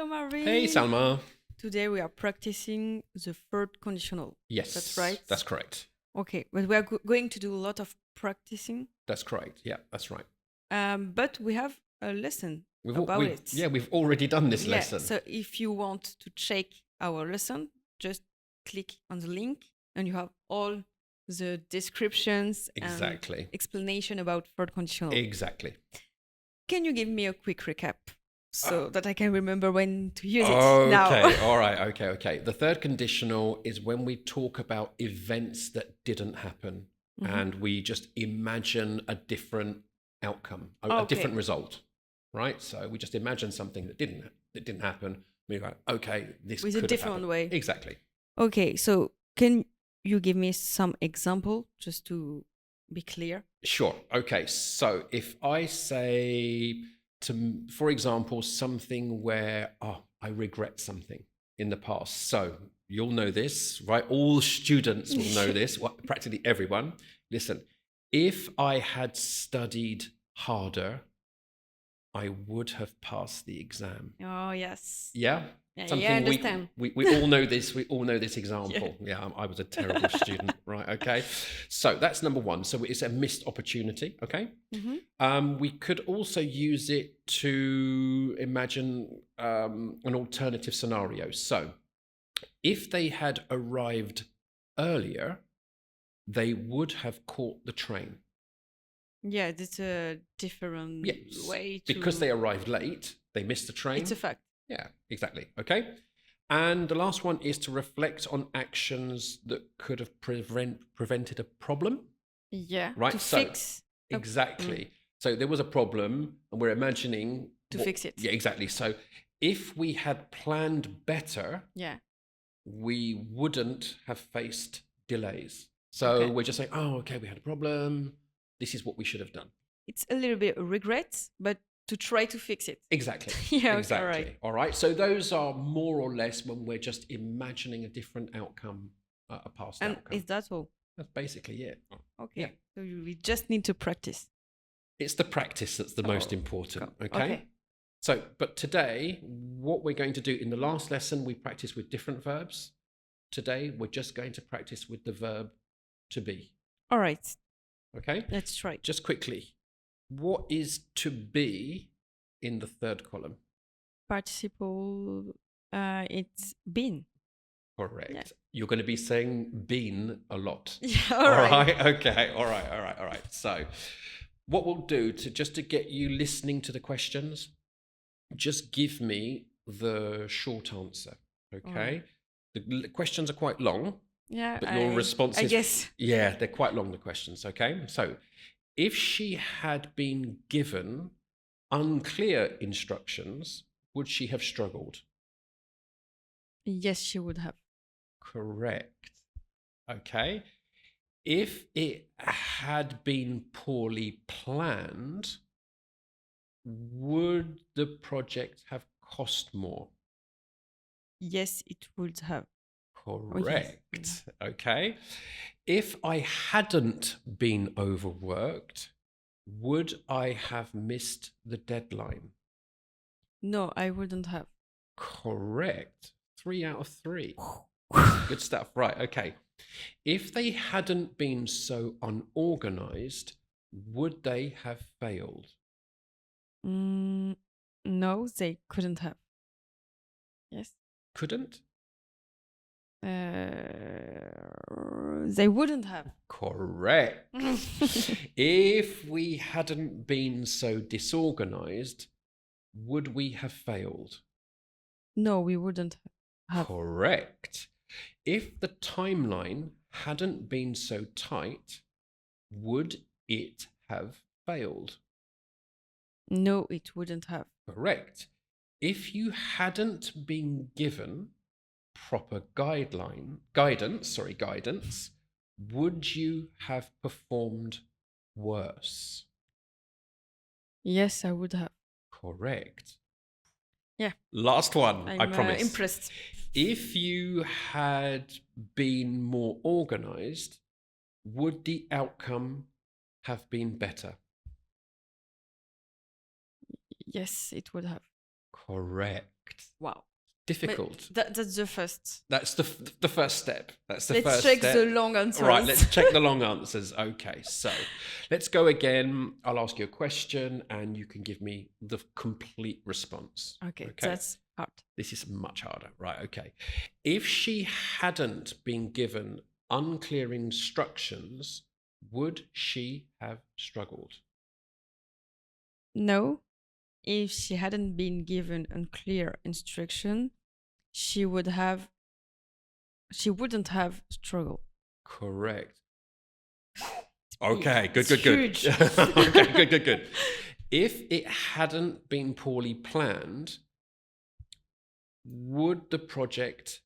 Hello, Marie. Hey, Salma. Today we are practicing the third conditional. Yes, That's right. That's correct. Okay, but we are going to do a lot of practicing. That's correct. Yeah, that's right. But we have a lesson about we've, it. Yeah, we've already done this lesson. So if you want to check our lesson, just click on the link and you have all the descriptions Exactly. and explanation about third conditional. Exactly. Can you give me a quick recap so that I can remember when to use it Okay, now? all right, okay. The third conditional is when we talk about events that didn't happen and we just imagine a different outcome, a different result, right? So we just imagine something that didn't happen. We go, okay, this with could a different have way. Exactly. Okay, so can you give me some example just to be clear? Sure. Okay. So if I say for example, something where I regret something in the past. So you'll know this, right? All students will know this. Well, practically everyone. Listen, if I had studied harder, I would have passed the exam. Oh, yes. Yeah. Yeah, Something I understand. we all know this. We all know this example. Yeah, I was a terrible student. Right. Okay. So that's number one. So it's a missed opportunity. Okay. We could also use it to imagine an alternative scenario. So if they had arrived earlier, they would have caught the train. Yeah, it's a different way to... Because they arrived late, they missed the train. It's a fact. Yeah, exactly. Okay. And the last one is to reflect on actions that could have prevented a problem. Yeah. Right. To fix. Exactly. So there was a problem and we're imagining to fix it. Yeah, exactly. So if we had planned better, we wouldn't have faced delays. So we're just saying, oh, okay, we had a problem. This is what we should have done. It's a little bit of regret, but to try to fix it. Exactly. Yeah, exactly. All right. So those are more or less when we're just imagining a different outcome, a past outcome. And is that all? That's basically it. Okay. Yeah. So we just need to practice. It's the practice that's the most important. Okay. So, but today, what we're going to do in the last lesson, we practice with different verbs. Today, we're just going to practice with the verb to be. All right. Okay. Let's try. Just quickly. What is to be in the third column? Participle, it's been. Correct. Yeah. You're going to be saying been a lot. Yeah, all right. Okay. All right. So what we'll do to get you listening to the questions, just give me the short answer. Okay. The questions are quite long. Yeah. But your responses, I guess. Yeah, they're quite long, the questions. Okay. So if she had been given unclear instructions, would she have struggled? Yes, she would have. Correct. Okay. If it had been poorly planned, would the project have cost more? Yes, it would have. Correct. Oh, yes. Okay. If I hadn't been overworked, would I have missed the deadline? No, I wouldn't have. Correct. 3 out of 3. Good stuff. Right. Okay. If they hadn't been so unorganized, would they have failed? No, they couldn't have. Yes. Couldn't? They wouldn't have. Correct. If we hadn't been so disorganized, would we have failed? No, we wouldn't have. Correct. If the timeline hadn't been so tight, would it have failed? No, it wouldn't have. Correct. If you hadn't been given proper guidance, would you have performed worse? Yes, I would have. Correct. Yeah. Last one, I promise. Impressed. If you had been more organized, would the outcome have been better? Yes, it would have. Correct. Wow. Difficult. That's the first. That's the first step. That's the Let's first check step. the long answers. Right, let's check the long answers. Okay, so let's go again. I'll ask you a question and you can give me the complete response. Okay, that's hard. This is much harder. Right, okay. If she hadn't been given unclear instructions, would she have struggled? No. If she hadn't been given unclear instruction, she wouldn't have struggled. Correct. Okay, good. Huge. Okay, good. If it hadn't been poorly planned, would the project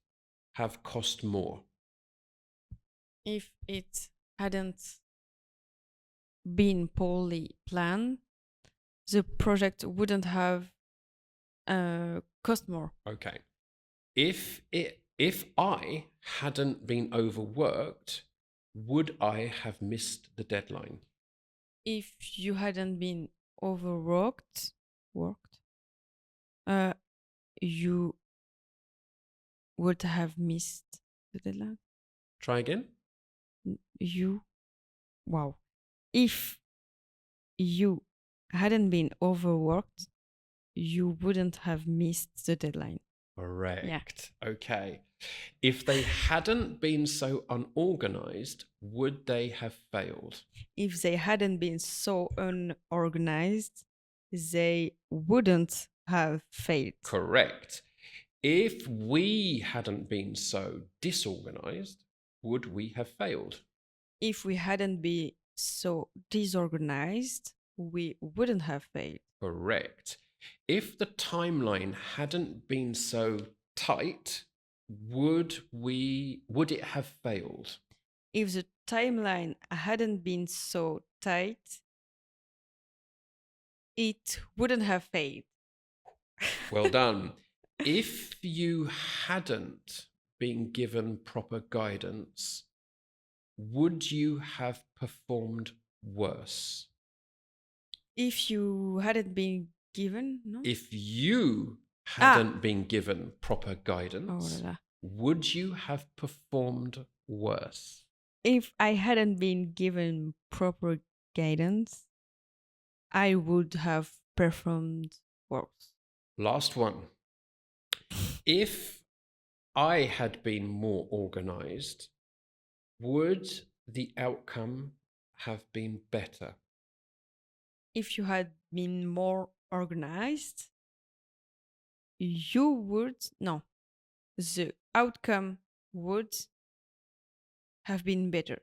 have cost more? If it hadn't been poorly planned, the project wouldn't have cost more. Okay. If I hadn't been overworked, would I have missed the deadline? If you hadn't been overworked, you would have missed the deadline. Try again. If you hadn't been overworked, you wouldn't have missed the deadline. Correct. Yeah. Okay. If they hadn't been so unorganized, would they have failed? If they hadn't been so unorganized, they wouldn't have failed. Correct. If we hadn't been so disorganized, would we have failed? If we hadn't been so disorganized, we wouldn't have failed. Correct. If the timeline hadn't been so tight, would it have failed? If the timeline hadn't been so tight, it wouldn't have failed. Well done. If you hadn't been given proper guidance, would you have performed worse? If you hadn't been given, no? If you hadn't been given proper guidance, would you have performed worse? If I hadn't been given proper guidance, I would have performed worse. Last one. If I had been more organized, would the outcome have been better? If you had been more organized, the outcome would have been better.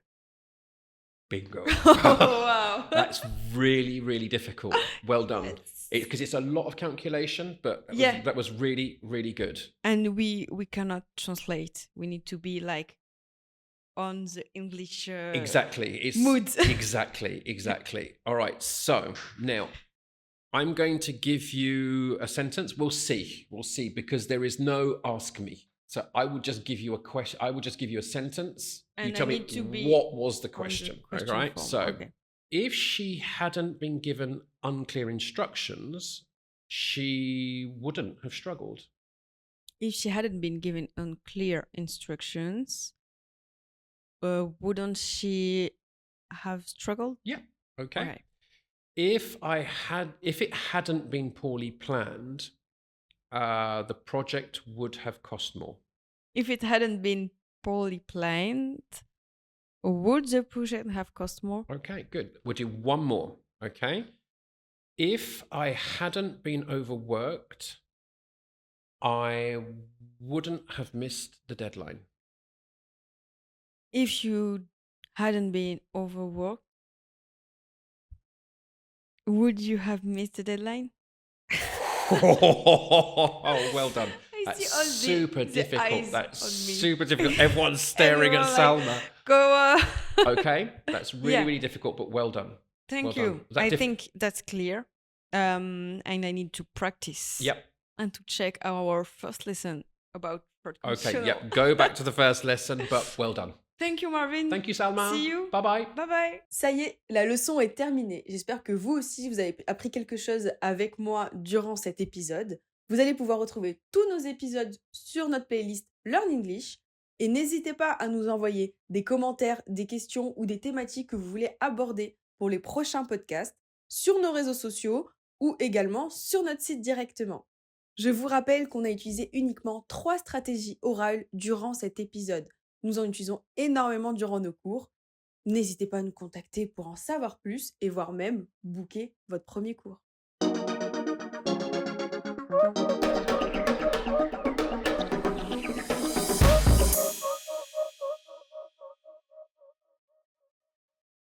Bingo. Oh, wow. That's really, really difficult. Well done. Because it's a lot of calculation, but that was really, really good. And we cannot translate. We need to be like on the English mood. Exactly. All right. So now I'm going to give you a sentence. We'll see, because there is no ask me. So I will just give you a question. I will just give you a sentence. And you tell me what was the question. All right. So if she hadn't been given unclear instructions, she wouldn't have struggled. If she hadn't been given unclear instructions, wouldn't she have struggled? Yeah. Okay. Okay. If it hadn't been poorly planned, the project would have cost more. If it hadn't been poorly planned, would the project have cost more? Okay, good. We'll do one more. Okay. If I hadn't been overworked, I wouldn't have missed the deadline. If you hadn't been overworked, would you have missed the deadline? Oh, well done. That's super difficult. That's super difficult. Everyone's staring at Salma. Go. Okay, that's really difficult, but well done. Thank you. I think that's clear. And I need to practice. Yep. And to check our first lesson about Third Conditional. Okay, yep. Go back to the first lesson, but well done. Thank you, Marvin. Thank you, Salma. See you. Bye bye. Bye bye. Ça y est, la leçon est terminée. J'espère que vous aussi, vous avez appris quelque chose avec moi durant cet épisode. Vous allez pouvoir retrouver tous nos épisodes sur notre playlist LearnEnglish. Et n'hésitez pas à nous envoyer des commentaires, des questions ou des thématiques que vous voulez aborder pour les prochains podcasts sur nos réseaux sociaux ou également sur notre site directement. Je vous rappelle qu'on a utilisé uniquement 3 stratégies orales durant cet épisode. Nous en utilisons énormément durant nos cours. N'hésitez pas à nous contacter pour en savoir plus et voire même booker votre premier cours.